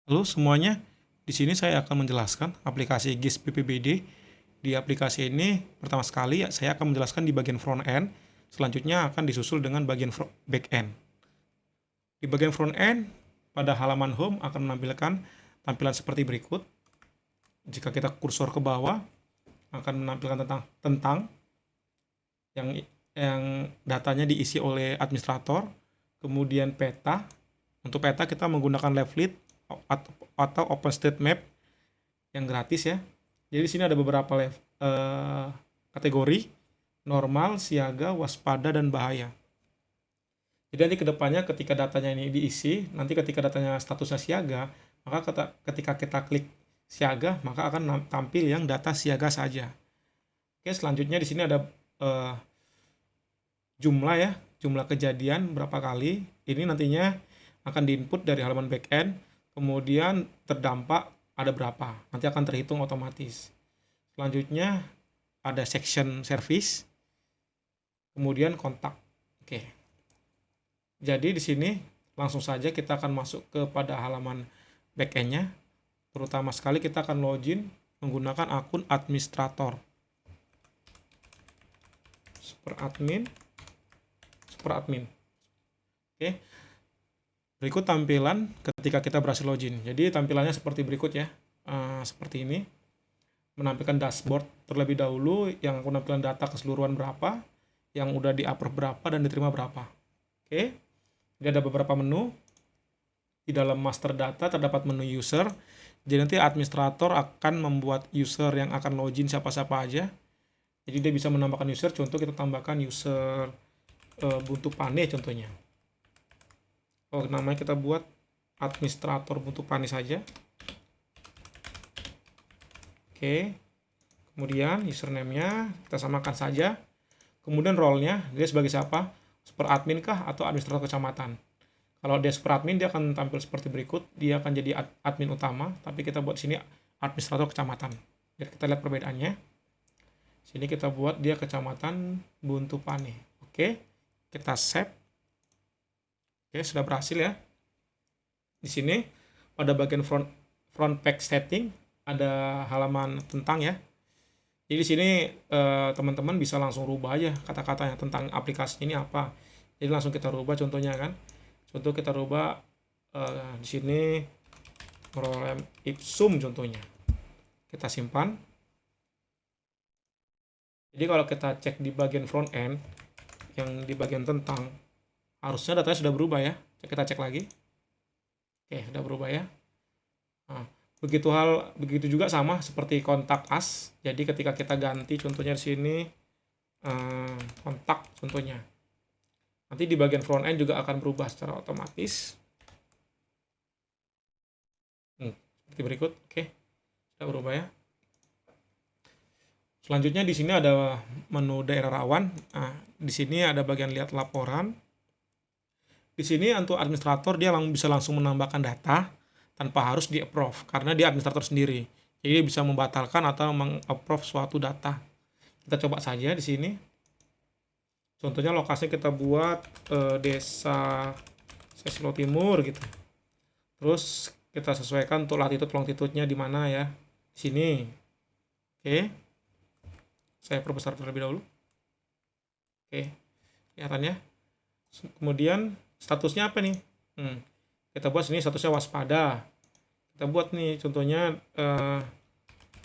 Halo semuanya, di sini saya akan menjelaskan aplikasi GIS BPBD. Di aplikasi ini, pertama sekali saya akan menjelaskan di bagian front end, selanjutnya akan disusul dengan bagian back end. Di bagian front end, pada halaman home akan menampilkan tampilan seperti berikut. Jika kita kursor ke bawah, akan menampilkan tentang yang datanya diisi oleh administrator, kemudian peta. Untuk peta kita menggunakan Leaflet atau OpenStreetMap yang gratis ya. Jadi di sini ada beberapa kategori: normal, siaga, waspada, dan bahaya. Jadi nanti kedepannya ketika datanya ini diisi, nanti ketika datanya statusnya siaga, maka ketika kita klik siaga, maka akan tampil yang data siaga saja. Oke, selanjutnya di sini ada eh, jumlah ya, jumlah kejadian berapa kali. Ini nantinya akan diinput dari halaman backend, kemudian terdampak ada berapa. Nanti akan terhitung otomatis. Selanjutnya ada section service, kemudian kontak. Oke. Jadi di sini langsung saja kita akan masuk kepada halaman backend-nya. Terutama sekali kita akan login menggunakan akun administrator. Super admin. Oke. Berikut tampilan ketika kita berhasil login. Jadi tampilannya seperti berikut ya. Seperti ini. Menampilkan dashboard terlebih dahulu yang menampilkan data keseluruhan berapa, yang udah di-approve berapa dan diterima berapa. Oke. Jadi ada beberapa menu. Di dalam master data terdapat menu user. Jadi nanti administrator akan membuat user yang akan login siapa-siapa aja. Jadi dia bisa menambahkan user, contoh kita tambahkan user Ubuntu Pane contohnya. Oh, namanya kita buat administrator Ubuntu Pane saja. Oke. Kemudian username-nya kita samakan saja. Kemudian role-nya dia sebagai siapa? Super admin kah atau administrator kecamatan? Kalau dia super admin dia akan tampil seperti berikut. Dia akan jadi admin utama, tapi kita buat sini administrator kecamatan. Biar kita lihat perbedaannya. Sini kita buat dia kecamatan Buntu Pane. Oke, kita save. Oke, sudah berhasil ya. Di sini pada bagian front page setting ada halaman tentang ya. Jadi di sini teman-teman bisa langsung rubah aja kata-katanya tentang aplikasi ini apa. Jadi langsung kita rubah contohnya kan. Contoh kita rubah di sini Lorem Ipsum contohnya. Kita simpan. Jadi kalau kita cek di bagian front end yang di bagian tentang, harusnya datanya sudah berubah ya. Kita cek lagi. Oke, sudah berubah ya. Nah, begitu juga sama seperti kontak us. Jadi ketika kita ganti contohnya di sini kontak contohnya. Nanti di bagian front end juga akan berubah secara otomatis. Seperti berikut. Oke. Sudah berubah ya. Selanjutnya di sini ada menu daerah rawan. Nah, di sini ada bagian lihat laporan. Di sini untuk administrator dia bisa langsung menambahkan data tanpa harus di-approve karena dia administrator sendiri. Jadi dia bisa membatalkan atau meng-approve suatu data. Kita coba saja di sini. Contohnya lokasinya kita buat desa Seslo Timur gitu. Terus kita sesuaikan untuk latitude longitude-nya di mana ya. Di sini. Oke. Saya perbesar terlebih dahulu. Oke. Kelihatannya. Kemudian statusnya apa nih? Kita buat sini statusnya waspada. Kita buat nih contohnya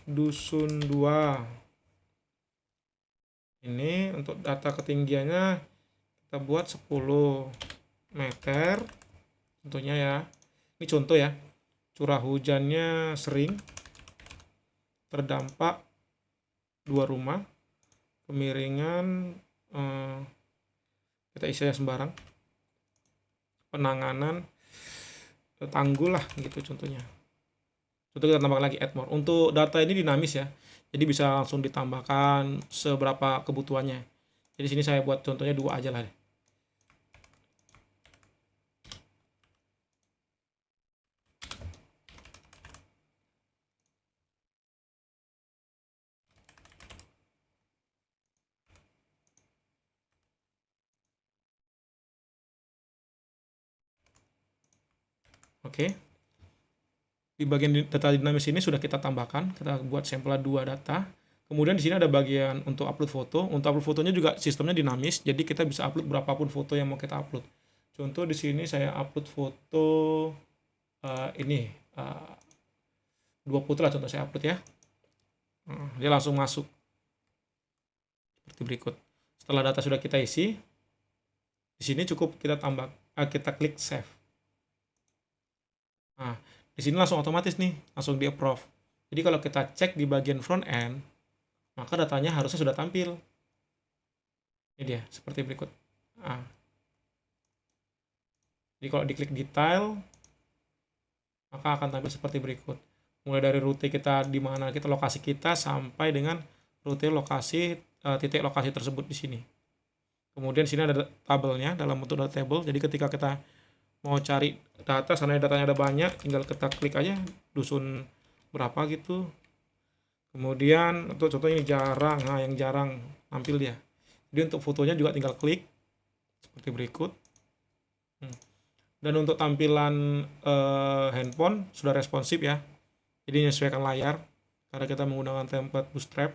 dusun 2. Ini untuk data ketinggiannya kita buat 10 meter. Contohnya ya. Ini contoh ya. Curah hujannya sering. Terdampak 2 rumah. Kemiringan kita isi sembarang. Penanganan tanggul lah gitu contohnya. Contoh kita tambahkan lagi add more. Untuk data ini dinamis ya. Jadi bisa langsung ditambahkan seberapa kebutuhannya. Jadi sini saya buat contohnya 2 aja lah. Oke. Di bagian data dinamis ini sudah kita tambahkan, kita buat sampel 2 data. Kemudian di sini ada bagian untuk upload foto. Untuk upload fotonya juga sistemnya dinamis, jadi kita bisa upload berapapun foto yang mau kita upload. Contoh di sini saya upload foto ini 2 foto lah, contoh saya upload ya. Dia langsung masuk seperti berikut. Setelah data sudah kita isi, di sini cukup kita kita klik save. Nah, di sini langsung otomatis nih, langsung di approve. Jadi kalau kita cek di bagian front end, maka datanya harusnya sudah tampil. Ini dia, seperti berikut. Nah, jadi kalau diklik detail, maka akan tampil seperti berikut. Mulai dari rute kita, di mana kita lokasi kita, sampai dengan rute lokasi, titik lokasi tersebut di sini. Kemudian di sini ada tabelnya dalam bentuk data table. Jadi ketika kita mau cari data, sana datanya ada banyak, tinggal kita klik aja dusun berapa gitu. Kemudian untuk contoh ini jarang, nah yang jarang tampil dia. Jadi untuk fotonya juga tinggal klik seperti berikut. Dan untuk tampilan handphone sudah responsif ya. Jadi menyesuaikan layar karena kita menggunakan template Bootstrap.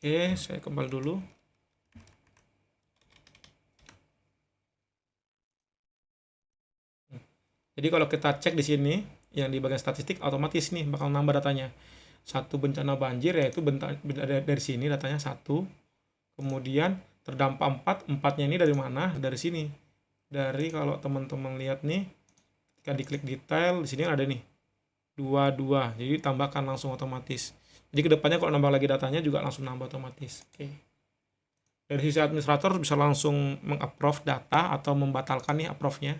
Oke, saya kembali dulu. Jadi kalau kita cek di sini, yang di bagian statistik otomatis nih bakal nambah datanya. Satu bencana banjir, yaitu dari sini datanya 1. Kemudian terdampak 4, 4-nya ini dari mana? Dari sini. Dari kalau teman-teman lihat nih, ketika diklik detail, di sini ada nih 22. Jadi tambahkan langsung otomatis. Jadi kedepannya kalau nambah lagi datanya juga langsung nambah otomatis. Oke. Dari sisi administrator bisa langsung meng-approve data atau membatalkan nih approve-nya.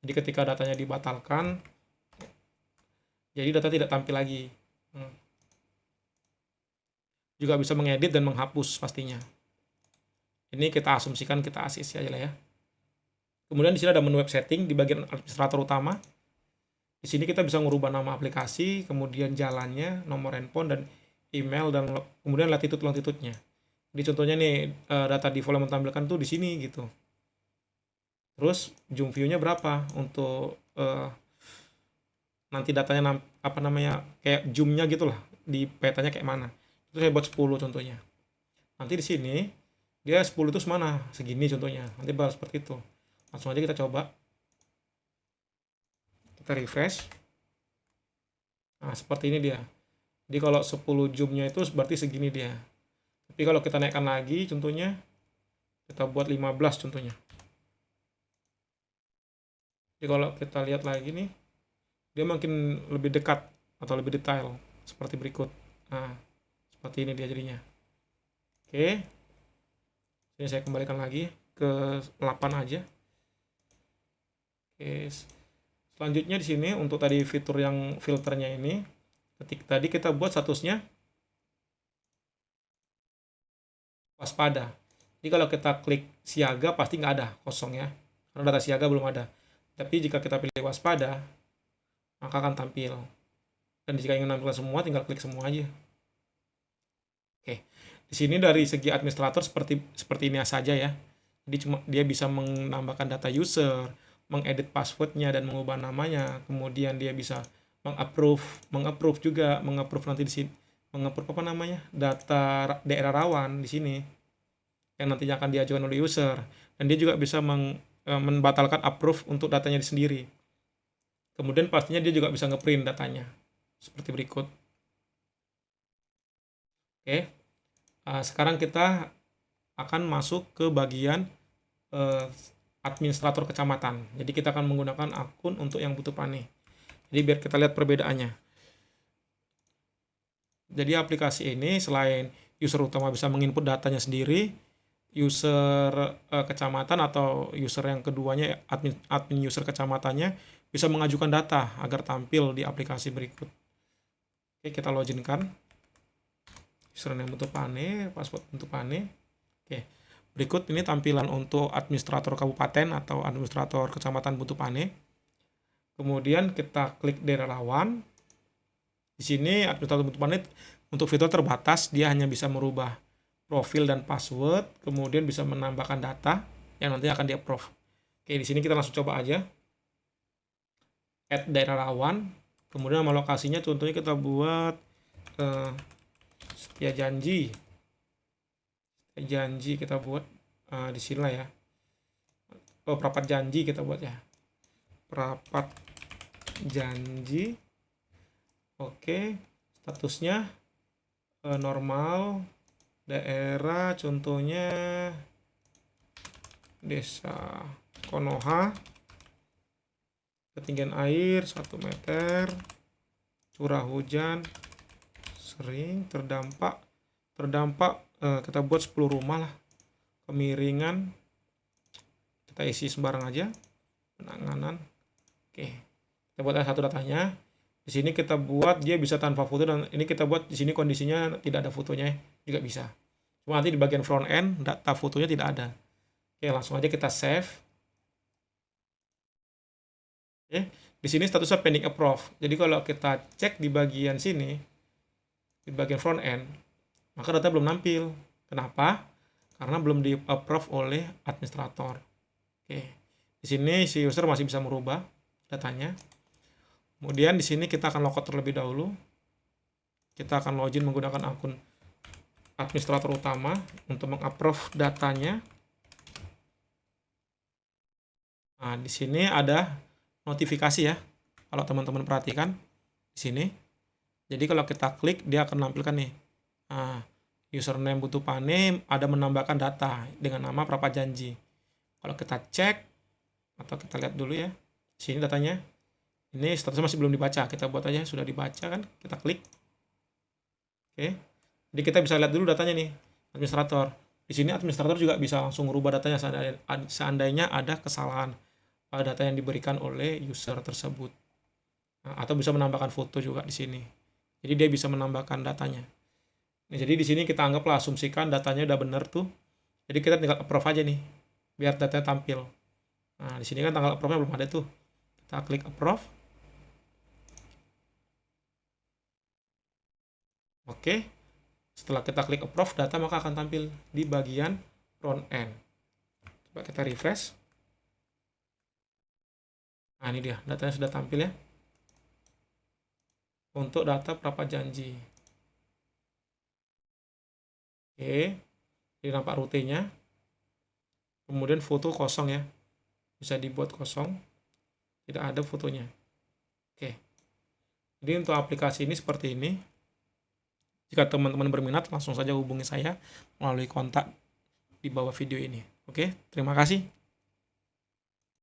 Jadi ketika datanya dibatalkan, jadi data tidak tampil lagi. Juga bisa mengedit dan menghapus pastinya. Ini kita asumsikan kita ACC aja lah ya. Kemudian di sini ada menu web setting di bagian administrator utama. Di sini kita bisa merubah nama aplikasi, kemudian jalannya, nomor handphone, dan email, dan kemudian latitude longitude-nya. Jadi contohnya nih data default yang menampilkan tuh di sini gitu. Terus zoom view-nya berapa untuk nanti datanya apa namanya kayak zoom-nya gitulah, di petanya kayak mana. Itu saya buat 10 contohnya. Nanti di sini dia 10 itu semana? Segini contohnya. Nanti bakal seperti itu. Langsung aja kita coba. Kita refresh. Nah, seperti ini dia. Jadi kalau 10 zoom-nya itu berarti segini dia. Tapi kalau kita naikkan lagi contohnya, kita buat 15 contohnya. Jadi kalau kita lihat lagi nih, dia makin lebih dekat atau lebih detail seperti berikut. Nah, seperti ini dia jadinya. Oke. Ini saya kembalikan lagi ke 8 aja. Oke. Selanjutnya di sini untuk tadi fitur yang filternya ini, tadi kita buat statusnya waspada. Jadi kalau kita klik siaga pasti nggak ada, kosong ya, karena data siaga belum ada. Tapi jika kita pilih waspada, maka akan tampil. Dan jika ingin menampilkan semua, tinggal klik semua aja. Oke, di sini dari segi administrator seperti ini saja ya. Jadi cuma dia bisa menambahkan data user, mengedit passwordnya dan mengubah namanya. Kemudian dia bisa mengapprove juga, mengapprove nanti di sini, mengapprove apa namanya, data daerah rawan di sini yang nantinya akan diajukan oleh user. Dan dia juga bisa membatalkan approve untuk datanya sendiri. Kemudian pastinya dia juga bisa ngeprint datanya seperti berikut. Oke, sekarang kita akan masuk ke bagian administrator kecamatan. Jadi kita akan menggunakan akun untuk yang butuh pane. Jadi biar kita lihat perbedaannya. Jadi aplikasi ini selain user utama bisa menginput datanya sendiri, user kecamatan atau user yang keduanya admin user kecamatannya bisa mengajukan data agar tampil di aplikasi berikut. Oke, kita login kan. Username bentuk pane, password bentuk pane. Oke. Berikut ini tampilan untuk administrator kabupaten atau administrator kecamatan bentuk pane. Kemudian kita klik daerah rawan. Di sini administrator bentuk pane untuk fitur terbatas, dia hanya bisa merubah profil dan password, kemudian bisa menambahkan data yang nanti akan di-approve. Oke, di sini kita langsung coba aja. add daerah rawan, kemudian nama lokasinya contohnya kita buat setia janji kita buat di sini lah ya. Perapat janji kita buat ya, perapat janji. Oke, statusnya normal, daerah contohnya Desa Konoha, ketinggian air 1 meter, curah hujan sering, terdampak kita buat 10 rumah lah, kemiringan kita isi sembarang aja, penanganan. Oke, kita buat satu datanya. Di sini kita buat dia bisa tanpa foto, dan ini kita buat di sini kondisinya tidak ada fotonya juga bisa. Cuma nanti di bagian front end data fotonya tidak ada. Oke, langsung aja kita save. Oke, di sini statusnya pending approve. Jadi kalau kita cek di bagian sini, di bagian front end, maka data belum nampil. Kenapa? Karena belum di approve oleh administrator. Oke, di sini si user masih bisa merubah datanya. Kemudian di sini kita akan logout terlebih dahulu. Kita akan login menggunakan akun administrator utama untuk mengapprove datanya. Nah, di sini ada notifikasi ya. Kalau teman-teman perhatikan di sini. Jadi kalau kita klik dia akan menampilkan nih. Nah, username butuh pane ada menambahkan data dengan nama perapat janji. Kalau kita cek atau kita lihat dulu ya. Di sini datanya. Ini statusnya masih belum dibaca, kita buat aja sudah dibaca kan, kita klik. Oke, jadi kita bisa lihat dulu datanya nih, administrator. Di sini administrator juga bisa langsung merubah datanya seandainya ada kesalahan pada data yang diberikan oleh user tersebut. Nah, atau bisa menambahkan foto juga di sini. Jadi dia bisa menambahkan datanya. Nah, jadi di sini kita anggaplah asumsikan datanya udah benar tuh. Jadi kita tinggal approve aja nih, biar datanya tampil. Nah, di sini kan tanggal approve-nya belum ada tuh. Kita klik approve. Oke, setelah kita klik approve, data maka akan tampil di bagian front end. Coba kita refresh. Nah, ini dia, datanya sudah tampil ya. Untuk data perapat janji. Oke, ini nampak rutenya. Kemudian foto kosong ya. Bisa dibuat kosong. Tidak ada fotonya. Oke. Jadi untuk aplikasi ini seperti ini. Jika teman-teman berminat, langsung saja hubungi saya melalui kontak di bawah video ini. Oke, terima kasih.